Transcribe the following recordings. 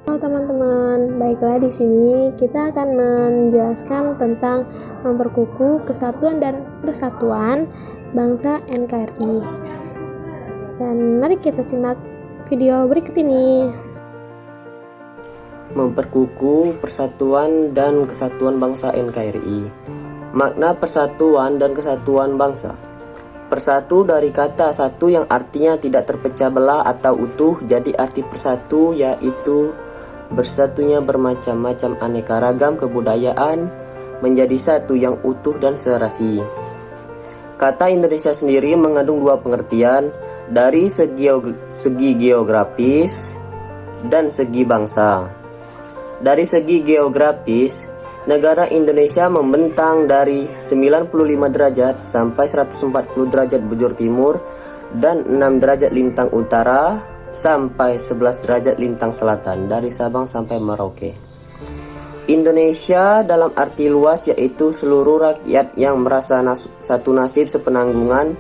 Halo teman-teman, baiklah di sini kita akan menjelaskan tentang memperkukuh kesatuan dan persatuan bangsa NKRI. Dan mari kita simak video berikut ini. Memperkukuh persatuan dan kesatuan bangsa NKRI. Makna persatuan dan kesatuan bangsa. Persatu dari kata satu yang artinya tidak terpecah belah atau utuh, jadi arti persatu yaitu bersatunya bermacam-macam aneka ragam kebudayaan menjadi satu yang utuh dan serasi. Kata Indonesia sendiri mengandung dua pengertian, dari segi geografis dan segi bangsa. Dari segi geografis, negara Indonesia membentang dari 95 derajat sampai 140 derajat bujur timur dan 6 derajat lintang utara sampai 11 derajat lintang selatan, dari Sabang sampai Merauke. Indonesia dalam arti luas yaitu seluruh rakyat yang merasa satu nasib sepenanggungan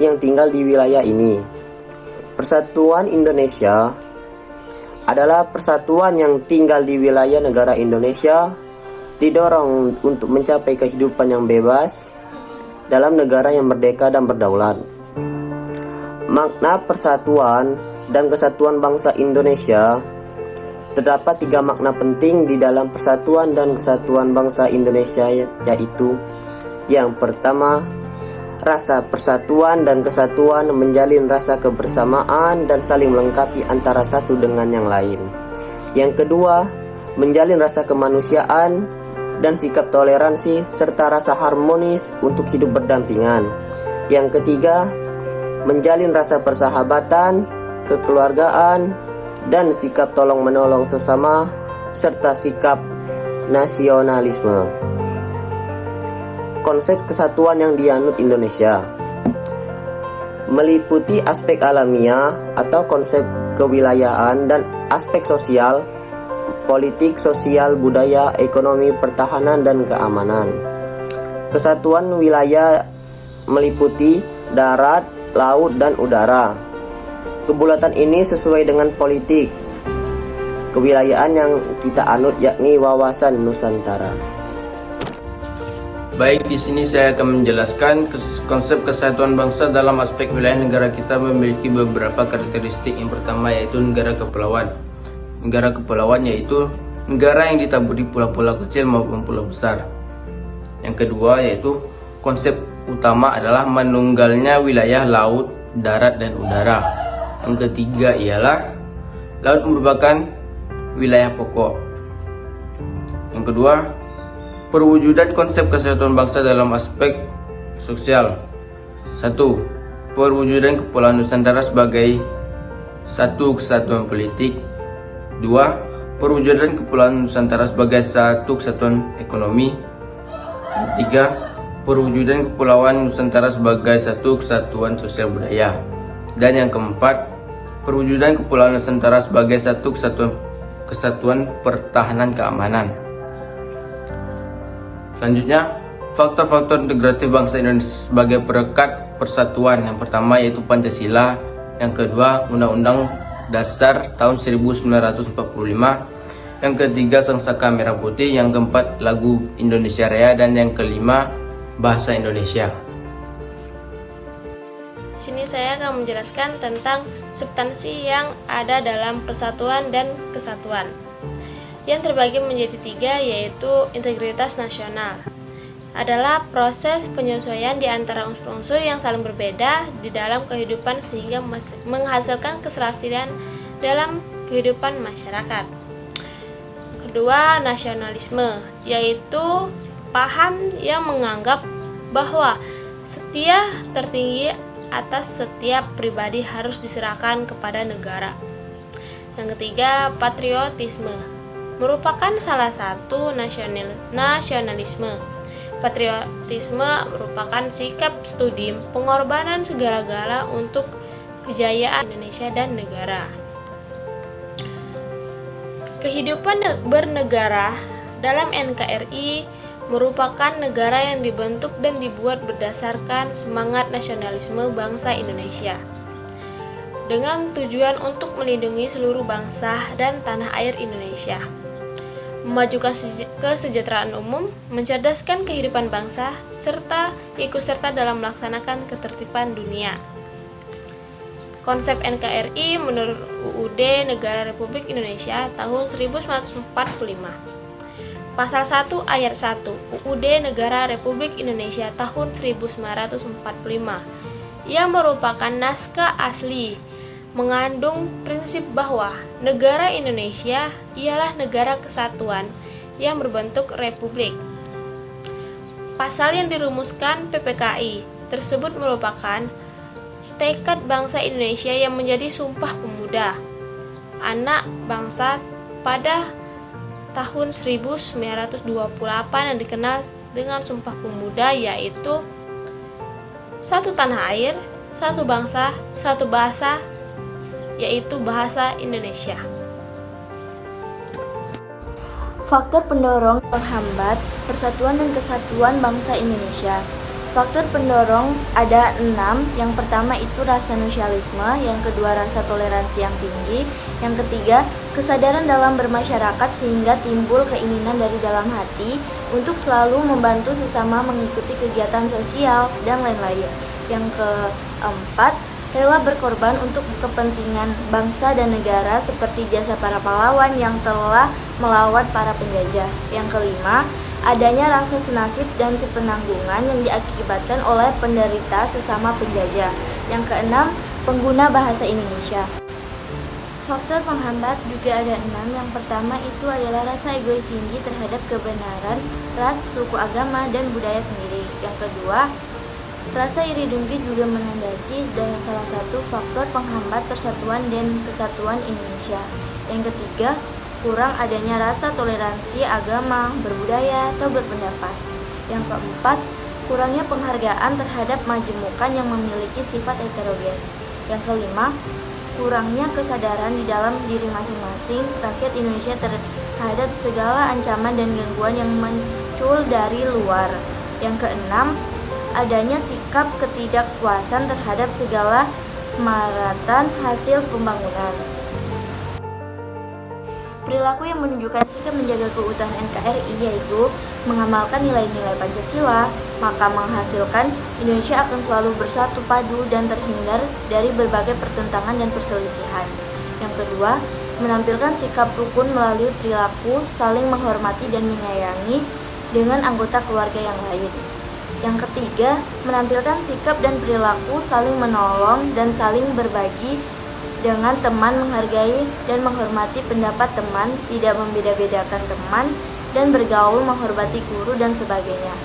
yang tinggal di wilayah ini. Persatuan Indonesia adalah persatuan yang tinggal di wilayah negara Indonesia didorong untuk mencapai kehidupan yang bebas dalam negara yang merdeka dan berdaulat. Makna persatuan dan kesatuan bangsa Indonesia. Terdapat tiga makna penting di dalam persatuan dan kesatuan bangsa Indonesia, yaitu yang pertama, rasa persatuan dan kesatuan menjalin rasa kebersamaan dan saling melengkapi antara satu dengan yang lain. Yang kedua, menjalin rasa kemanusiaan dan sikap toleransi serta rasa harmonis untuk hidup berdampingan. Yang ketiga, menjalin rasa persahabatan, kekeluargaan, dan sikap tolong-menolong sesama, serta sikap nasionalisme. Konsep kesatuan yang dianut Indonesia meliputi aspek alamiah atau konsep kewilayahan dan aspek sosial, politik, sosial, budaya, ekonomi, pertahanan, dan keamanan. Kesatuan wilayah meliputi darat, laut, dan udara. Kebulatan ini sesuai dengan politik kewilayahan yang kita anut, yakni wawasan Nusantara. Baik, di sini saya akan menjelaskan konsep kesatuan bangsa dalam aspek wilayah negara kita memiliki beberapa karakteristik. Yang pertama yaitu negara kepulauan. Negara kepulauan yaitu negara yang ditaburi pulau-pulau kecil maupun pulau besar. Yang kedua yaitu konsep utama adalah menunggalnya wilayah laut, darat, dan udara. Yang ketiga ialah laut merupakan wilayah pokok. Yang kedua, perwujudan konsep kesatuan bangsa dalam aspek sosial. 1. Perwujudan Kepulauan Nusantara sebagai satu kesatuan politik. 2. Perwujudan Kepulauan Nusantara sebagai satu kesatuan ekonomi. 3. Perwujudan Kepulauan Nusantara sebagai satu kesatuan sosial budaya. Dan yang keempat, perwujudan Kepulauan Nusantara sebagai satu kesatuan pertahanan keamanan. Selanjutnya, faktor-faktor integratif bangsa Indonesia sebagai perekat persatuan. Yang pertama yaitu Pancasila, yang kedua Undang-Undang Dasar tahun 1945, yang ketiga Sangsaka Merah Putih, yang keempat lagu Indonesia Raya, dan yang kelima bahasa Indonesia. Di sini saya akan menjelaskan tentang substansi yang ada dalam persatuan dan kesatuan, yang terbagi menjadi tiga, yaitu integritas nasional. Adalah proses penyesuaian di antara unsur-unsur yang saling berbeda di dalam kehidupan sehingga menghasilkan keserasian dalam kehidupan masyarakat. Kedua, nasionalisme, yaitu paham yang menganggap bahwa setia tertinggi atas setiap pribadi harus diserahkan kepada negara. Yang ketiga, patriotisme, merupakan salah satu nasionalisme. Patriotisme merupakan sikap studi pengorbanan segala-gala untuk kejayaan Indonesia dan negara. Kehidupan bernegara dalam NKRI merupakan negara yang dibentuk dan dibuat berdasarkan semangat nasionalisme bangsa Indonesia. dengan tujuan untuk melindungi seluruh bangsa dan tanah air Indonesia, memajukan kesejahteraan umum, mencerdaskan kehidupan bangsa, serta ikut serta dalam melaksanakan ketertiban dunia. Konsep NKRI menurut UUD Negara Republik Indonesia tahun 1945. Pasal 1 ayat 1 UUD Negara Republik Indonesia tahun 1945 yang merupakan naskah asli mengandung prinsip bahwa negara Indonesia ialah negara kesatuan yang berbentuk republik. Pasal yang dirumuskan PPKI tersebut merupakan tekad bangsa Indonesia yang menjadi Sumpah Pemuda anak bangsa pada tahun 1928 yang dikenal dengan Sumpah Pemuda, yaitu satu tanah air, satu bangsa, satu bahasa, yaitu bahasa Indonesia. Faktor pendorong penghambat persatuan dan kesatuan bangsa Indonesia. Faktor pendorong ada 6. Yang pertama itu rasa nasionalisme, yang kedua rasa toleransi yang tinggi, yang ketiga kesadaran dalam bermasyarakat sehingga timbul keinginan dari dalam hati untuk selalu membantu sesama mengikuti kegiatan sosial dan lain-lain. Yang keempat, rela berkorban untuk kepentingan bangsa dan negara seperti jasa para pahlawan yang telah melawan para penjajah. Yang kelima, adanya rasa senasib dan sepenanggungan yang diakibatkan oleh penderita sesama penjajah. Yang keenam, pengguna bahasa Indonesia. Faktor penghambat juga ada 6. Yang pertama itu adalah rasa egois tinggi terhadap kebenaran, ras, suku, agama, dan budaya sendiri. Yang kedua, rasa iri dengki juga menandasi salah satu faktor penghambat persatuan dan kesatuan Indonesia. Yang ketiga, kurang adanya rasa toleransi agama, berbudaya, atau berpendapat. Yang keempat, kurangnya penghargaan terhadap majemukan yang memiliki sifat heterogen. Yang kelima, kurangnya kesadaran di dalam diri masing-masing rakyat Indonesia terhadap segala ancaman dan gangguan yang muncul dari luar. Yang keenam, adanya sikap ketidakpuasan terhadap segala kemaratan hasil pembangunan. Perilaku yang menunjukkan sikap menjaga keutuhan NKRI yaitu mengamalkan nilai-nilai Pancasila, maka menghasilkan Indonesia akan selalu bersatu padu dan terhindar dari berbagai pertentangan dan perselisihan. Yang kedua, menampilkan sikap rukun melalui perilaku saling menghormati dan menyayangi dengan anggota keluarga yang lain. Yang ketiga, menampilkan sikap dan perilaku saling menolong dan saling berbagi dengan teman, menghargai dan menghormati pendapat teman, tidak membeda-bedakan teman, dan bergaul, menghormati guru dan sebagainya.